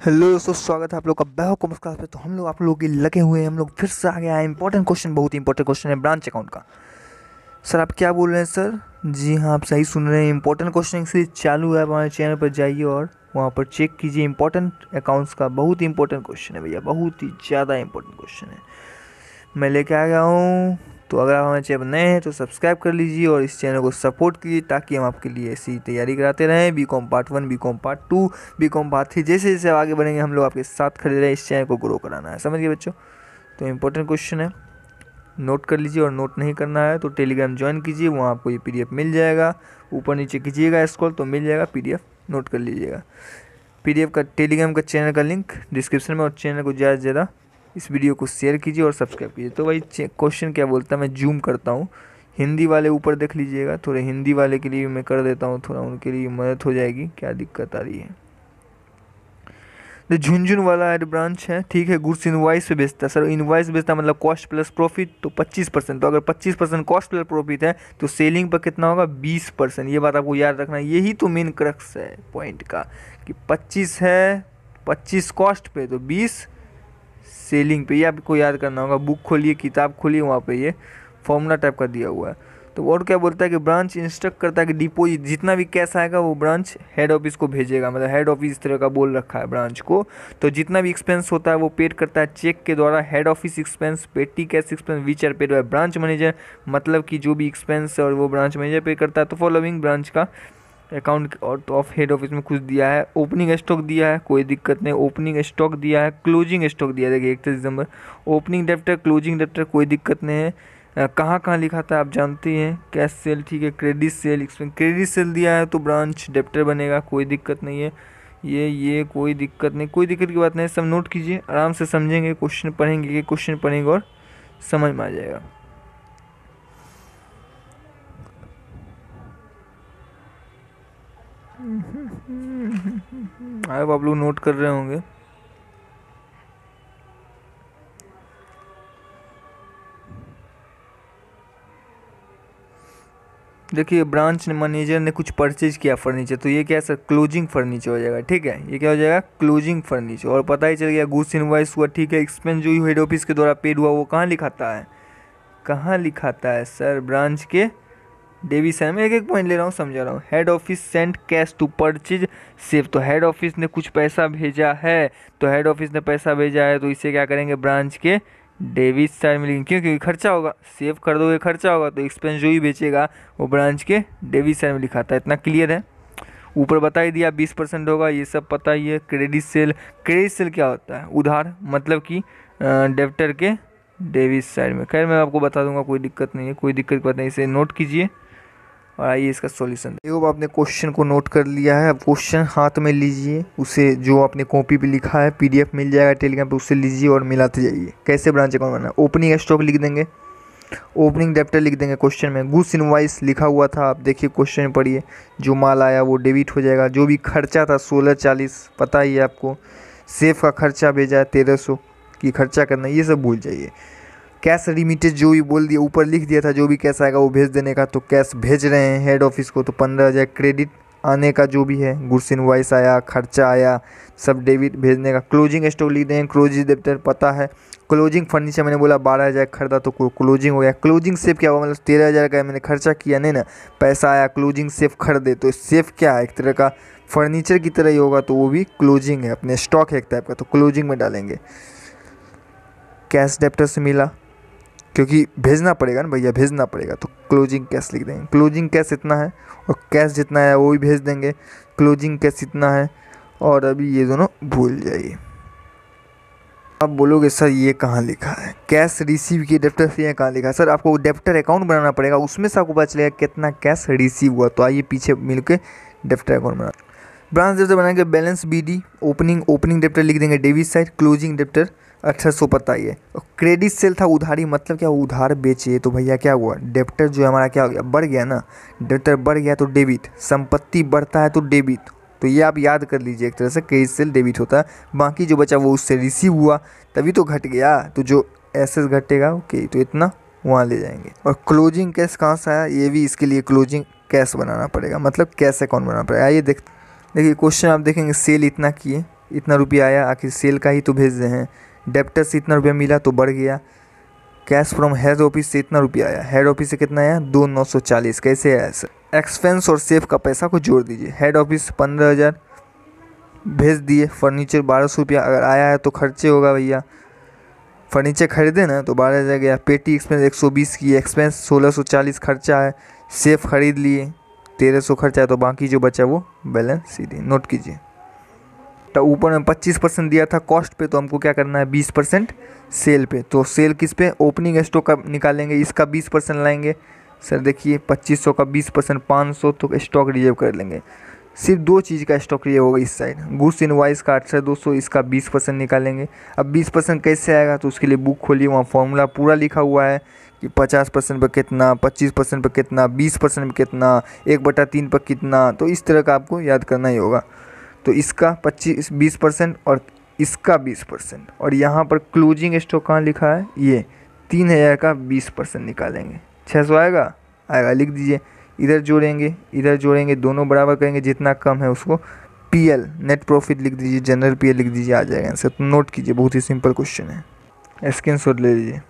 Hello दोस्तों, स्वागत है आप लोग का बैहो कॉमर्स क्लास पे। तो हम लोग आप लोगों के लगे हुए हैं, हम लोग फिर से आ गया है इंपॉर्टेंट क्वेश्चन, बहुत ही इंपॉर्टेंट क्वेश्चन है ब्रांच अकाउंट का। सर आप क्या बोल रहे हैं सर? जी हाँ, आप सही सुन रहे हैं। इंपॉर्टेंट क्वेश्चन सीरीज चालू है, हमारे चैनल पर जाइए और वहाँ पर चेक कीजिए। इंपॉर्टेंट अकाउंट्स का बहुत ही इंपॉर्टेंट क्वेश्चन है भैया, बहुत ही ज़्यादा इंपॉर्टेंट क्वेश्चन है मैं लेके आ गया हूँ। तो अगर आप हमारे चैनल नए हैं तो सब्सक्राइब कर लीजिए और इस चैनल को सपोर्ट कीजिए, ताकि हम आपके लिए ऐसी तैयारी कराते रहें। BCom part 1, BCom part 2, BCom part 3, जैसे जैसे आगे बढ़ेंगे हम लोग आपके साथ खड़े रहें। इस चैनल को ग्रो कराना है, समझ गए बच्चों? तो इम्पोर्टेंट क्वेश्चन है, नोट कर लीजिए। और नोट नहीं करना है तो टेलीग्राम ज्वाइन कीजिए, वहाँ आपको ये PDF मिल जाएगा। ऊपर नीचे कीजिएगा स्क्रॉल तो मिल जाएगा PDF, नोट कर लीजिएगा। PDF का टेलीग्राम का चैनल का लिंक डिस्क्रिप्शन में। और चैनल को ज़्यादा से ज़्यादा इस वीडियो को शेयर कीजिए और सब्सक्राइब कीजिए। तो भाई क्वेश्चन क्या बोलता है, मैं जूम करता हूँ। हिंदी वाले ऊपर देख लीजिएगा, थोड़े हिंदी वाले के लिए मैं कर देता हूँ, थोड़ा उनके लिए मदद हो जाएगी। क्या दिक्कत आ रही है? तो झुंझुन वाला एड ब्रांच है, ठीक है। गुड्स इनवाइस पे बेचता है सर। इनवाइस बेचता मतलब कॉस्ट प्लस प्रॉफिट, तो 25%। तो अगर 25% कॉस्ट प्लस प्रॉफिट है तो सेलिंग पर कितना होगा? 20%। ये बात आपको याद रखना, यही तो मेन क्रक्स है पॉइंट का, कि 25 है, 25 कॉस्ट पे तो 20 सेलिंग पे। ये आपको याद करना होगा। बुक खोलिए, किताब खोलिए, वहाँ पे ये फॉर्मूला टाइप का दिया हुआ है। तो और क्या बोलता है कि ब्रांच इंस्ट्रक्ट करता है कि डिपॉजिट जितना भी कैश आएगा वो ब्रांच हेड ऑफिस को भेजेगा। मतलब हेड ऑफिस इस तरह का बोल रखा है ब्रांच को। तो जितना भी एक्सपेंस होता है वो पेड करता है चेक के द्वारा। Head office expense, petty cash expense which are paid by branch manager. मतलब कि जो भी एक्सपेंस और वो ब्रांच मैनेजर पे करता है। तो फॉलोइंग ब्रांच का अकाउंट ऑफ हेड ऑफिस में कुछ दिया है। ओपनिंग स्टॉक दिया है, कोई दिक्कत नहीं। ओपनिंग स्टॉक दिया है, क्लोजिंग स्टॉक दिया है, देखिए 31 दिसंबर। ओपनिंग डेप्टर, क्लोजिंग डेप्टर, कोई दिक्कत नहीं है। कहाँ कहाँ लिखा था आप जानते हैं। कैश सेल, ठीक है। क्रेडिट सेल, क्रेडिट सेल दिया है तो ब्रांच डेप्टर बनेगा, कोई दिक्कत नहीं है। ये कोई दिक्कत नहीं, कोई दिक्कत की बात नहीं। सब नोट कीजिए, आराम से समझेंगे। क्वेश्चन पढ़ेंगे, क्वेश्चन पढ़ेंगे और समझ में आ जाएगा। अब आप लोग नोट कर रहे होंगे। देखिए, ब्रांच मैनेजर ने कुछ परचेज किया फर्नीचर, तो ये क्या है सर? क्लोजिंग फर्नीचर हो जाएगा, ठीक है। ये क्या हो जाएगा? Closing furniture. और पता ही चल गया गुड्स इनवॉइस हुआ, ठीक है। एक्सपेंस जो हेड ऑफिस के द्वारा पेड हुआ वो कहाँ लिखाता है? कहाँ लिखाता है सर? ब्रांच के डेबिट साइड में। एक एक पॉइंट ले रहा हूँ, समझा रहा हूँ। Head office send cash to purchase save. तो हेड ऑफिस ने कुछ पैसा भेजा है, तो हेड ऑफिस ने पैसा भेजा है तो इसे क्या करेंगे? ब्रांच के डेबिट साइड में लिखेंगे। क्यों? क्योंकि खर्चा होगा, सेव कर दोगे खर्चा होगा, तो एक्सपेंस जो ही बेचेगा वो ब्रांच के डेबिट साइड में लिखाता है। इतना क्लियर है? ऊपर बता ही दिया 20% होगा, ये सब पता ही है। क्रेडिट सेल, क्रेडिट सेल क्या होता है? उधार, मतलब कि डेब्टर के डेबिट साइड में। खैर मैं आपको बता दूंगा, कोई दिक्कत नहीं है, कोई दिक्कत की बात नहीं। इसे नोट कीजिए और आइए इसका सॉल्यूशन। देखो, आपने क्वेश्चन को नोट कर लिया है। अब क्वेश्चन हाथ में लीजिए, उसे जो आपने कॉपी पे लिखा है PDF मिल जाएगा टेलीग्राम पे, उससे लीजिए और मिलाते जाइए। कैसे ब्रांच अकाउंट बनाना? ओपनिंग स्टॉक लिख देंगे, ओपनिंग डेप्टर लिख देंगे। क्वेश्चन में गुड्स इनवॉइस लिखा हुआ था, आप देखिए क्वेश्चन में पढ़िए। जो माल आया वो डेबिट हो जाएगा। जो भी खर्चा था 1640, पता ही है आपको। सेफ का खर्चा भेजा है 1300 की खर्चा करना, ये सब भूल जाइए। कैश रिमिटेड जो भी बोल दिया, ऊपर लिख दिया था जो भी कैश आएगा वो भेज देने का। तो कैश भेज रहे हैं हेड ऑफिस को, तो 15,000 क्रेडिट आने का जो भी है। गुड्स इनवॉइस आया, खर्चा आया, सब डेबिट भेजने का। क्लोजिंग स्टॉक लिख देंगे, क्लोजिंग डेब्टर पता है। क्लोजिंग फर्नीचर मैंने बोला 12,000 खरीदा तो क्लोजिंग हो गया। क्लोजिंग सेफ क्या हुआ? मतलब 13,000 का मैंने खर्चा किया, नहीं ना, पैसा आया, क्लोजिंग सेफ खरीदे। तो सेफ क्या है? एक तरह का फर्नीचर की तरह ही होगा, तो वो भी क्लोजिंग है, अपने स्टॉक है एक टाइप का, तो क्लोजिंग में डालेंगे। कैश डेब्टर से मिला, क्योंकि भेजना पड़ेगा ना भैया, भेजना पड़ेगा, तो क्लोजिंग कैश लिख देंगे। क्लोजिंग कैश इतना है और कैश जितना है वो भी भेज देंगे। क्लोजिंग कैश इतना है, और अभी ये दोनों भूल जाइए। आप बोलोगे सर ये कहाँ लिखा है? कैश रिसीव की डेप्टर से ये कहाँ लिखा है? सर आपको डेप्टर अकाउंट बनाना पड़ेगा, उसमें से आपको पता चलेगा कितना कैश रिसीव हुआ। तो आइए पीछे मिलकर डेप्टर अकाउंट बना। ब्रांच डेप्टर बनाएंगे, बैलेंस BD। ओपनिंग डेप्टर लिख देंगे डेबिट साइड। क्लोजिंग डेप्टर 1800 पता ही है। क्रेडिट सेल था उधारी, मतलब क्या? उधार बेचे। तो भैया क्या हुआ? डेप्टर जो है हमारा क्या हो गया? बढ़ गया ना। डेप्टर बढ़ गया तो डेबिट, संपत्ति बढ़ता है तो डेबिट। तो ये आप याद कर लीजिए, एक तरह से क्रेडिट सेल डेबिट होता है। बाकी जो बचा वो उससे रिसीव हुआ, तभी तो घट गया। तो जो एसेस घटेगा, ओके, तो इतना वहाँ ले जाएंगे। और क्लोजिंग कैश कहाँ से आया? ये भी इसके लिए क्लोजिंग कैश बनाना पड़ेगा, मतलब कैश अकाउंट बनाना पड़ेगा। आइए देखिए क्वेश्चन आप देखेंगे, सेल इतना किए, इतना रुपया आया, आखिर सेल का ही तो भेज रहे हैं। डेप्टर से इतना रुपया मिला तो बढ़ गया। कैश फ्रॉम हेड ऑफिस से इतना रुपया आया, हेड ऑफिस से कितना आया 2,940। कैसे आया सर? एक्सपेंस और सेफ का पैसा को जोड़ दीजिए। हेड ऑफिस 15,000 भेज दिए, फर्नीचर 1,200 रुपया अगर आया है तो खर्चे होगा भैया, फर्नीचर खरीदे ना तो 12,000 गया। पेटी एक्सपेंस 120 की, एक्सपेंस 1,640 खर्चा है। सेफ खरीद लिए 1,300 खर्चा है, तो बाकी जो बचा वो बैलेंस सीधे नोट कीजिए। तो ऊपर में 25% दिया था कॉस्ट पे, तो हमको क्या करना है 20% सेल पे। तो सेल किस पे? ओपनिंग स्टॉक का निकालेंगे, इसका 20% लाएंगे। सर देखिए 2500 का 20% 500, तो स्टॉक रिजर्व कर लेंगे। सिर्फ 2 चीज़ का स्टॉक रिजर्व होगा इस साइड। गुड्स इनवॉइस का 8,200, इसका 20% निकालेंगे। अब 20% कैसे आएगा? तो उसके लिए बुक खोलिए, वहाँ फॉर्मूला पूरा लिखा हुआ है कि 50% पर कितना, 25% पर कितना, 20% पर कितना, 1/3 पर कितना। तो इस तरह का आपको याद करना ही होगा। तो इसका 20% और इसका 20%, और यहाँ पर क्लोजिंग स्टॉक कहाँ लिखा है? ये 3,000 का 20% निकालेंगे। 600 आएगा? आएगा, लिख दीजिए। इधर जोड़ेंगे, इधर जोड़ेंगे, दोनों बराबर करेंगे, जितना कम है उसको पीएल नेट प्रॉफिट लिख दीजिए, जनरल पीएल लिख दीजिए, आ जाएगा आंसर। तो नोट कीजिए, बहुत ही सिंपल क्वेश्चन है, स्क्रीनशॉट ले लीजिए।